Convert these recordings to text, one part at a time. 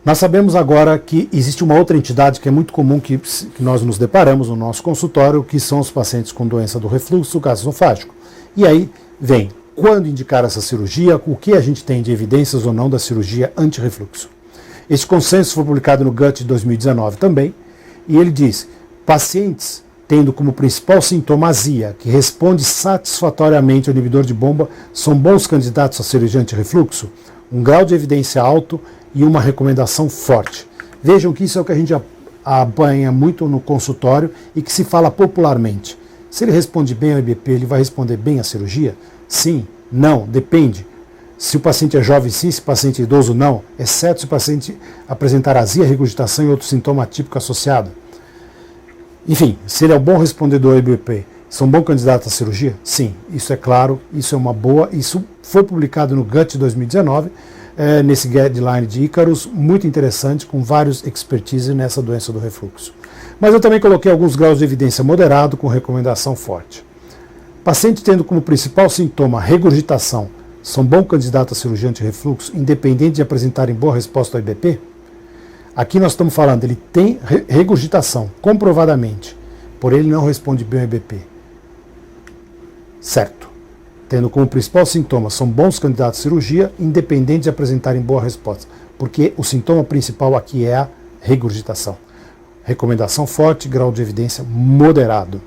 Nós sabemos agora que existe uma outra entidade que é muito comum que nós nos deparamos no nosso consultório, que são os pacientes com doença do refluxo gastroesofágico. E aí vem quando indicar essa cirurgia, o que a gente tem de evidências ou não da cirurgia anti-refluxo. Este consenso foi publicado no Gut de 2019 também, e ele diz: pacientes tendo como principal sintoma azia, que responde satisfatoriamente ao inibidor de bomba, são bons candidatos à cirurgia anti-refluxo, um grau de evidência alto e uma recomendação forte. Vejam que isso é o que a gente apanha muito no consultório e que se fala popularmente. Se ele responde bem ao IBP, ele vai responder bem à cirurgia? Sim, não, depende. Se o paciente é jovem, sim, se o paciente é idoso, não, exceto se o paciente apresentar azia, regurgitação e outro sintoma atípico associado. Enfim, se ele é um bom respondedor ao IBP, são bons candidatos à cirurgia? Sim, isso é claro, isso é uma boa, isso foi publicado no Gut 2019, nesse guideline de Icarus, muito interessante, com vários expertise nessa doença do refluxo. Mas eu também coloquei alguns graus de evidência moderado com recomendação forte. Pacientes tendo como principal sintoma regurgitação, são bons candidatos à cirurgia anti-refluxo, independente de apresentarem boa resposta ao IBP? Aqui nós estamos falando, ele tem regurgitação, comprovadamente, porém ele não responde bem ao IBP. Certo. Tendo como principal sintoma, são bons candidatos à cirurgia, independente de apresentarem boa resposta, porque o sintoma principal aqui é a regurgitação. Recomendação forte, grau de evidência moderado.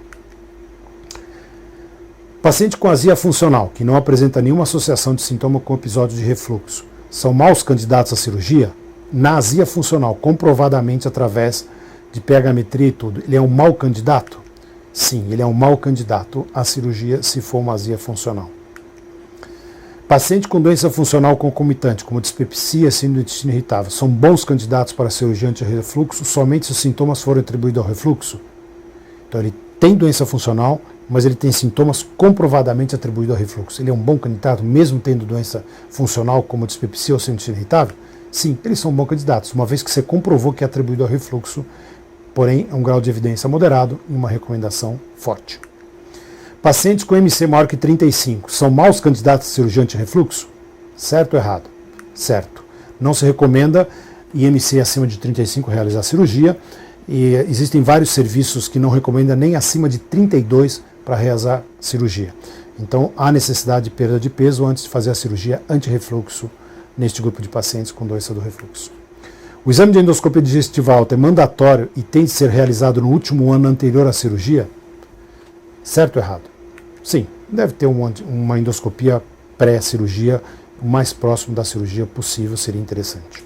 Paciente com azia funcional, que não apresenta nenhuma associação de sintoma com episódio de refluxo, são maus candidatos à cirurgia? Na azia funcional, comprovadamente através de pH-metria e tudo, ele é um mau candidato? Sim, ele é um mau candidato à cirurgia se for uma azia funcional. Paciente com doença funcional concomitante, como dispepsia e síndrome do intestino irritável, são bons candidatos para a cirurgia anti-refluxo somente se os sintomas forem atribuídos ao refluxo? Então ele tem doença funcional, mas ele tem sintomas comprovadamente atribuídos ao refluxo. Ele é um bom candidato, mesmo tendo doença funcional como dispepsia ou síndrome do intestino irritável? Sim, eles são bons candidatos, uma vez que você comprovou que é atribuído ao refluxo, porém é um grau de evidência moderado e uma recomendação forte. Pacientes com MC maior que 35 são maus candidatos a cirurgia anti-refluxo? Certo ou errado? Certo. Não se recomenda IMC acima de 35 realizar cirurgia, e existem vários serviços que não recomendam nem acima de 32 para realizar cirurgia. Então há necessidade de perda de peso antes de fazer a cirurgia anti-refluxo neste grupo de pacientes com doença do refluxo. O exame de endoscopia digestiva alta é mandatório e tem de ser realizado no último ano anterior à cirurgia? Certo ou errado? Sim, deve ter uma endoscopia pré-cirurgia, o mais próximo da cirurgia possível, seria interessante.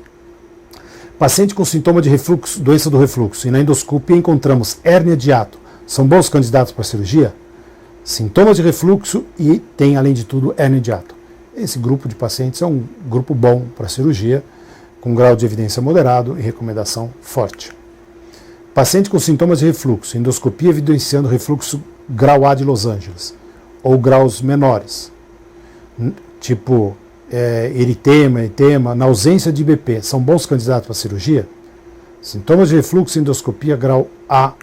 Paciente com sintoma de refluxo, doença do refluxo, e na endoscopia encontramos hérnia de hiato, são bons candidatos para a cirurgia? Sintomas de refluxo e tem, além de tudo, hérnia de hiato. Esse grupo de pacientes é um grupo bom para a cirurgia, com grau de evidência moderado e recomendação forte. Paciente com sintomas de refluxo, endoscopia evidenciando refluxo grau A de Los Angeles, ou graus menores, tipo eritema, na ausência de IBP, são bons candidatos para a cirurgia? Sintomas de refluxo, endoscopia grau A,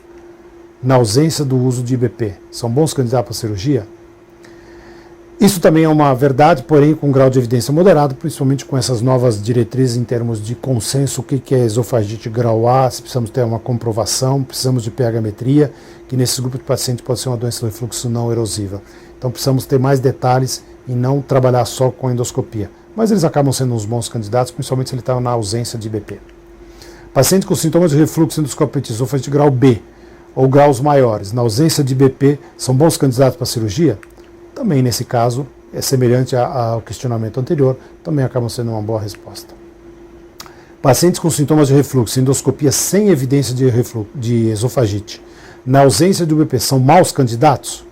na ausência do uso de IBP, são bons candidatos para a cirurgia? Isso também é uma verdade, porém com grau de evidência moderado, principalmente com essas novas diretrizes em termos de consenso, o que é esofagite grau A, se precisamos ter uma comprovação, precisamos de pH-metria, que nesse grupo de pacientes pode ser uma doença do refluxo não erosiva. Então precisamos ter mais detalhes e não trabalhar só com endoscopia. Mas eles acabam sendo uns bons candidatos, principalmente se ele está na ausência de IBP. Pacientes com sintomas de refluxo endoscópico esofagite grau B, ou graus maiores, na ausência de IBP, são bons candidatos para a cirurgia? Também nesse caso, é semelhante ao questionamento anterior, também acabam sendo uma boa resposta. Pacientes com sintomas de refluxo, endoscopia sem evidência de esofagite, na ausência de UBP, são maus candidatos?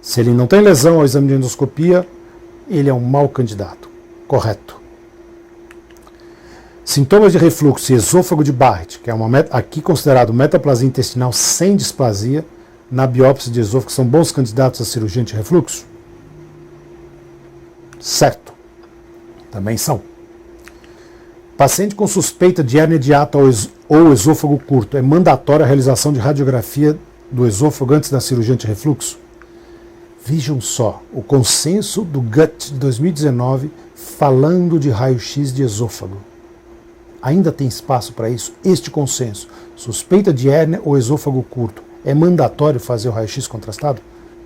Se ele não tem lesão ao exame de endoscopia, ele é um mau candidato. Correto. Sintomas de refluxo e esôfago de Barrett, que é aqui considerado metaplasia intestinal sem displasia, na biópsia de esôfago, são bons candidatos à cirurgia anti-refluxo? Certo. Também são. Paciente com suspeita de hérnia de hiato ou esôfago curto, é mandatória a realização de radiografia do esôfago antes da cirurgia anti-refluxo? Vejam só, o consenso do GUT de 2019 falando de raio-x de esôfago. Ainda tem espaço para isso? Este consenso, suspeita de hérnia ou esôfago curto, é mandatório fazer o raio-x contrastado?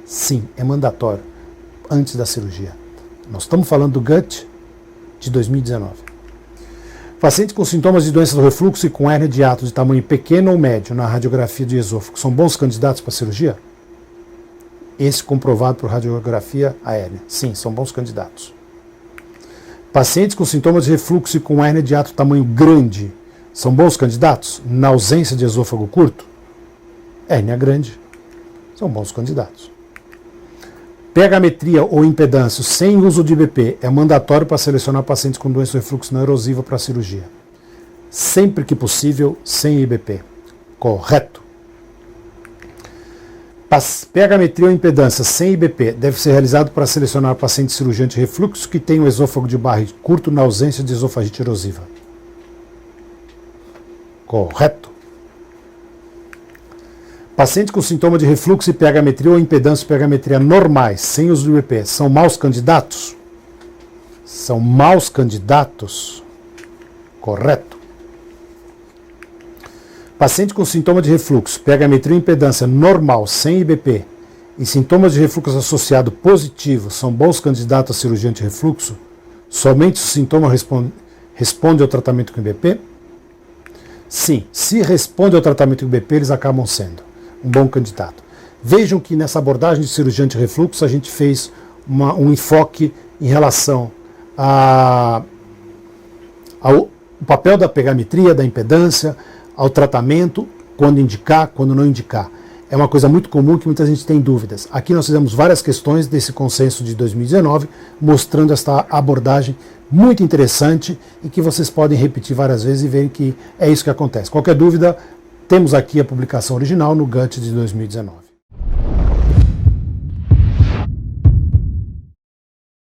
Sim, é mandatório, antes da cirurgia. Nós estamos falando do GUT de 2019. Pacientes com sintomas de doença do refluxo e com hérnia de hiato de tamanho pequeno ou médio na radiografia de esôfago são bons candidatos para cirurgia? Esse comprovado por radiografia a hérnia. Sim, são bons candidatos. Pacientes com sintomas de refluxo e com hérnia de hiato tamanho grande são bons candidatos na ausência de esôfago curto? Hérnia grande. São bons candidatos. pH-metria ou impedância sem uso de IBP é mandatório para selecionar pacientes com doença do refluxo não erosiva para cirurgia. Sempre que possível, sem IBP. Correto. pH-metria ou impedância sem IBP deve ser realizado para selecionar paciente cirurgião de refluxo que tem o esôfago de Barry curto na ausência de esofagite erosiva. Correto. Paciente com sintoma de refluxo e pH-metria ou impedância e pH-metria normais, sem uso do IBP, são maus candidatos? São maus candidatos? Correto. Paciente com sintoma de refluxo, pH-metria e impedância normal, sem IBP, e sintomas de refluxo associado positivo são bons candidatos a cirurgia de refluxo? Somente se o sintoma responde ao tratamento com IBP? Sim, se responde ao tratamento com IBP, eles acabam sendo um bom candidato. Vejam que nessa abordagem de cirurgia de refluxo a gente fez um enfoque em relação ao papel da pH-metria, da impedância, ao tratamento, quando indicar, quando não indicar. É uma coisa muito comum que muita gente tem dúvidas. Aqui nós fizemos várias questões desse consenso de 2019, mostrando esta abordagem muito interessante e que vocês podem repetir várias vezes e verem que é isso que acontece. Qualquer dúvida, temos aqui a publicação original no GUT de 2019.